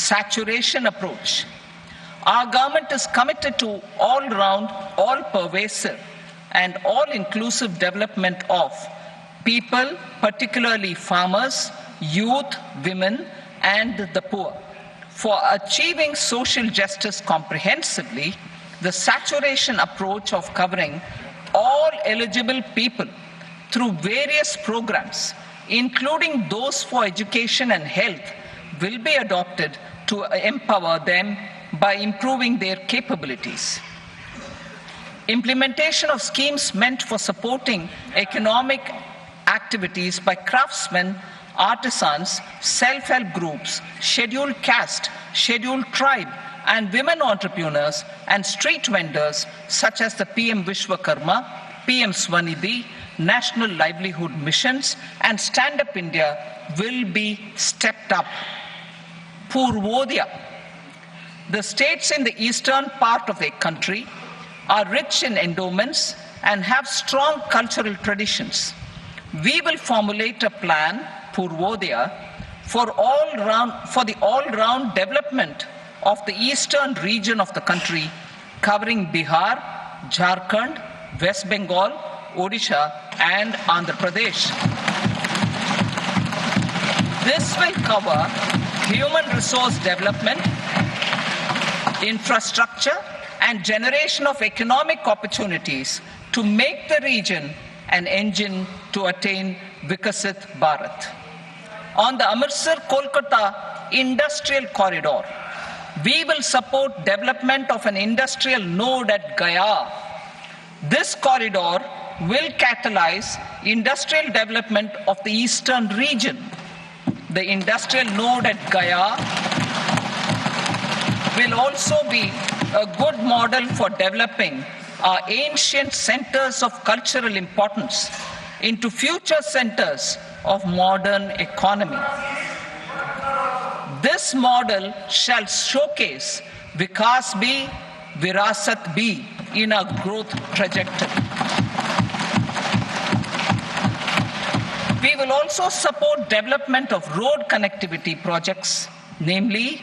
saturation approach. Our government is committed to all-round, all-pervasive, and all-inclusive development of people, particularly farmers, youth, women, and the poor. For achieving social justice comprehensively, the saturation approach of covering all eligible people through various programs, including those for education and health, will be adopted to empower them by improving their capabilities. Implementation of schemes meant for supporting economic activities by craftsmen, artisans, self-help groups, scheduled caste, scheduled tribe, and women entrepreneurs and street vendors such as the PM Vishwakarma, PM Swanidhi, National Livelihood Missions, and Stand Up India will be stepped up. Purvodaya. The states in the eastern part of the country are rich in endowments and have strong cultural traditions. We will formulate a plan, Purvodaya, for the all-round development of the eastern region of the country, covering Bihar, Jharkhand, West Bengal, Odisha, and Andhra Pradesh. This will cover human resource development, infrastructure, and generation of economic opportunities to make the region an engine to attain Vikasit Bharat. On the Amritsar-Kolkata Industrial Corridor, we will support development of an industrial node at Gaya. This corridor will catalyze industrial development of the eastern region. The industrial node at Gaya will also be a good model for developing our ancient centers of cultural importance into future centers of modern economy. This model shall showcase Vikas B, Virasat B in our growth trajectory. We will also support development of road connectivity projects, namely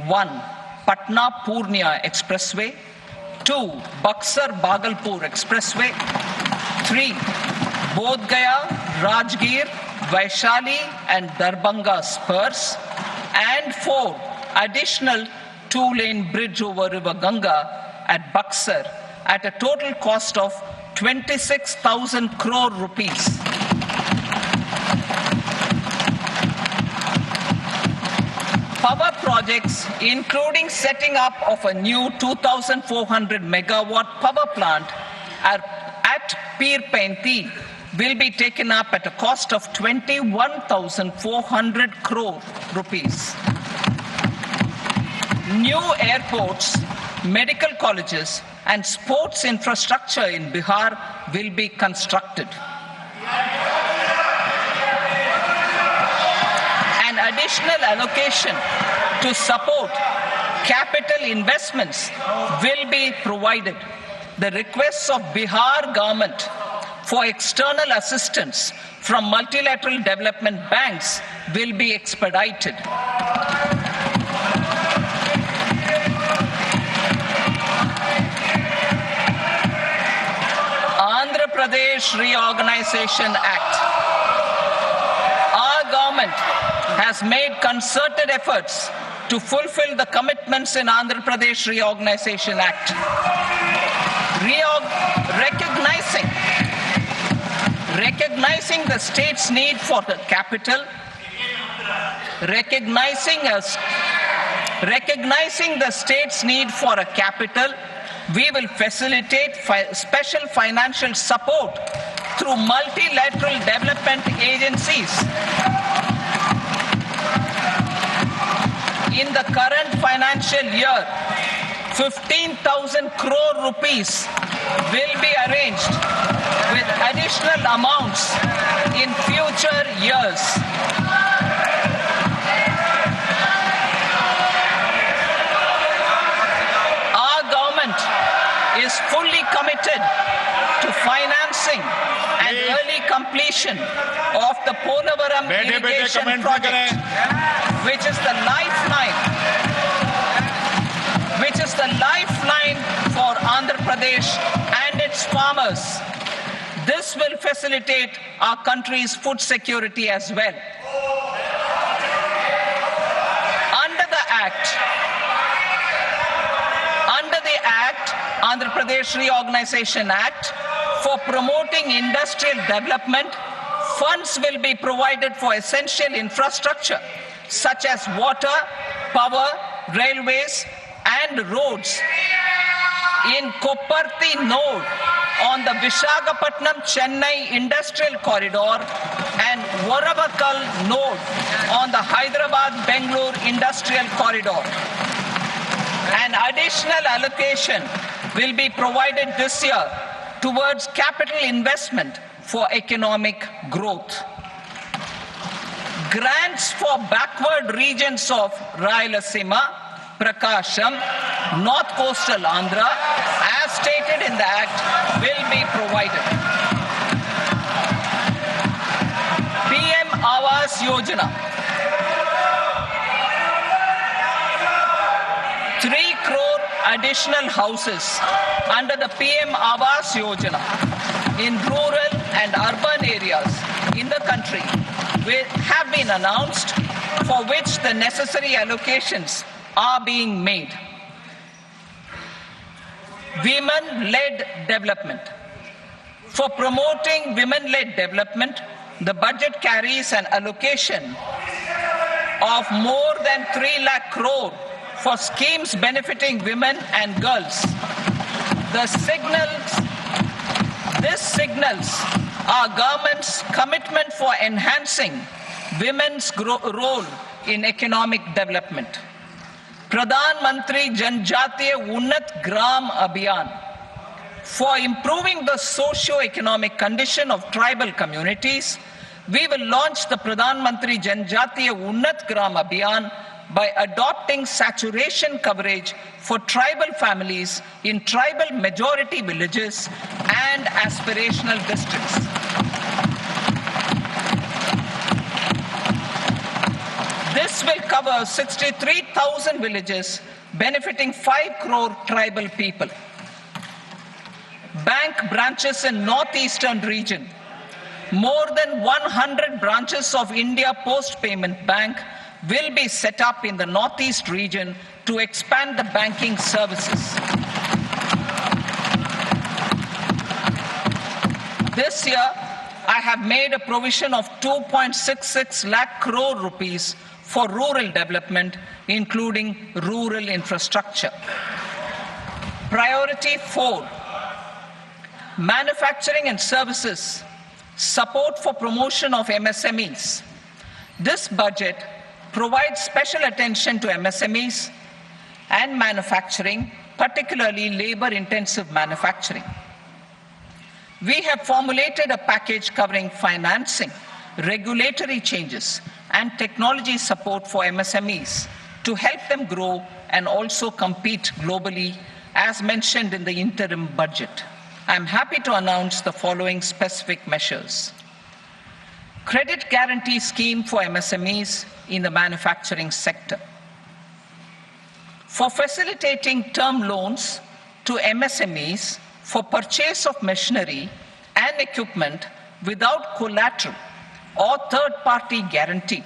1. Patna-Purnia Expressway, 2. Buxar-Bhagalpur Expressway, 3. Bodh Gaya, Rajgir, Vaishali and Darbhanga spurs, and 4. Additional 2-lane bridge over River Ganga at Buxar at a total cost of 26,000 crore rupees. Power projects, including setting up of a new 2,400 megawatt power plant at Pir Painti, will be taken up at a cost of 21,400 crore rupees. New airports, medical colleges, and sports infrastructure in Bihar will be constructed. An additional allocation to support capital investments will be provided. The requests of Bihar government for external assistance from multilateral development banks will be expedited. Andhra Pradesh Reorganization Act. Our government has made concerted efforts to fulfill the commitments in Andhra Pradesh Reorganization Act. Recognizing the state's need for the capital, recognizing the state's need for a capital, we will facilitate special financial support through multilateral development agencies. In the current financial year, 15,000 crore rupees will be arranged with additional amounts in future years. Our government is fully committed to financing and early completion of the Polavaram irrigation project, which is the lifeline Pradesh and its farmers. This will facilitate our country's food security as well. Under the Act, Andhra Pradesh Reorganization Act, for promoting industrial development, funds will be provided for essential infrastructure such as water, power, railways, and roads. In Kopparthi node on the Visakhapatnam-Chennai Industrial Corridor and Varavakal node on the Hyderabad-Bangalore Industrial Corridor. An additional allocation will be provided this year towards capital investment for economic growth. Grants for backward regions of Rayalaseema, Prakasham, North Coastal Andhra, as stated in the Act, will be provided. PM Awas Yojana. 3 crore additional houses under the PM Awas Yojana in rural and urban areas in the country have been announced, for which the necessary allocations are being made. Women-led development. For promoting women-led development, the budget carries an allocation of more than 3 lakh crore for schemes benefiting women and girls. This signals our government's commitment for enhancing women's role in economic development. Pradhan Mantri Janjatiya Unnat Gram Abhiyan. For improving the socio-economic condition of tribal communities, we will launch the Pradhan Mantri Janjatiya Unnat Gram Abhiyan by adopting saturation coverage for tribal families in tribal majority villages and aspirational districts. This will cover 63,000 villages, benefiting 5 crore tribal people. Bank branches in northeastern region. More than 100 branches of India Post Payment Bank will be set up in the northeast region to expand the banking services. This year, I have made a provision of 2.66 lakh crore rupees for rural development, including rural infrastructure. Priority 4, manufacturing and services, support for promotion of MSMEs. This budget provides special attention to MSMEs and manufacturing, particularly labor-intensive manufacturing. We have formulated a package covering financing, regulatory changes, and technology support for MSMEs to help them grow and also compete globally, as mentioned in the interim budget. I am happy to announce the following specific measures. Credit guarantee scheme for MSMEs in the manufacturing sector. For facilitating term loans to MSMEs for purchase of machinery and equipment without collateral or third-party guarantee,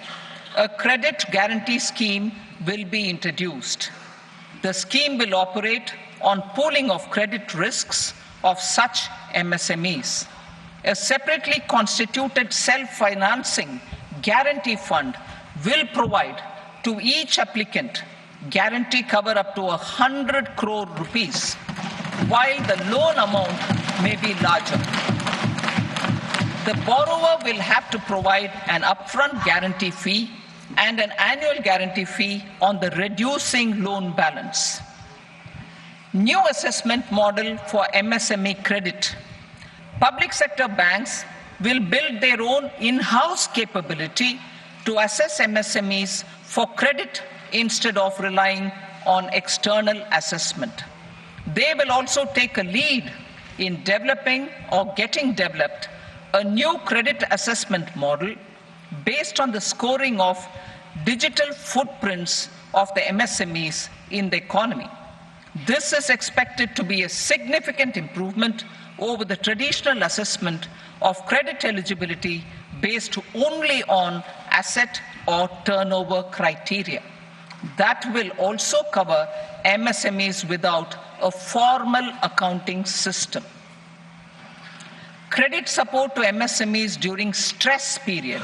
a credit guarantee scheme will be introduced. The scheme will operate on pooling of credit risks of such MSMEs. A separately constituted self-financing guarantee fund will provide to each applicant guarantee cover up to 100 crore rupees, while the loan amount may be larger. The borrower will have to provide an upfront guarantee fee and an annual guarantee fee on the reducing loan balance. New assessment model for MSME credit. Public sector banks will build their own in-house capability to assess MSMEs for credit instead of relying on external assessment. They will also take a lead in developing or getting developed a new credit assessment model based on the scoring of digital footprints of the MSMEs in the economy. This is expected to be a significant improvement over the traditional assessment of credit eligibility based only on asset or turnover criteria. That will also cover MSMEs without a formal accounting system. Credit support to MSMEs during stress period.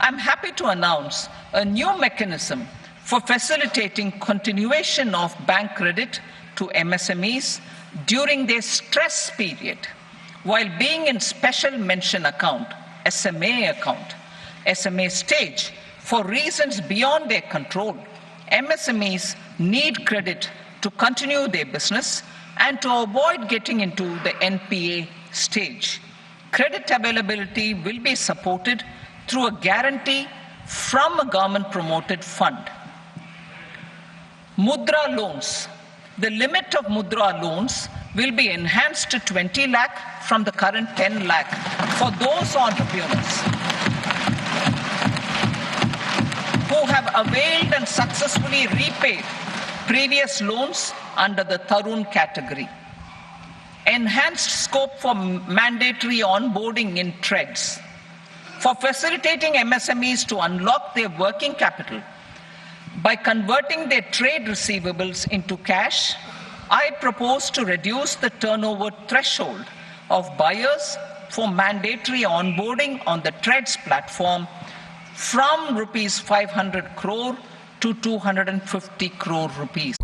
I'm happy to announce a new mechanism for facilitating continuation of bank credit to MSMEs during their stress period while being in special mention account, SMA stage, for reasons beyond their control. MSMEs need credit to continue their business and to avoid getting into the NPA stage. Credit availability will be supported through a guarantee from a government-promoted fund. Mudra loans. The limit of Mudra loans will be enhanced to 20 lakh from the current 10 lakh for those entrepreneurs who have availed and successfully repaid previous loans under the Tarun category. Enhanced scope for mandatory onboarding in TREDS. For facilitating MSMEs to unlock their working capital by converting their trade receivables into cash, I propose to reduce the turnover threshold of buyers for mandatory onboarding on the TREDS platform from rupees 500 crore to 250 crore rupees.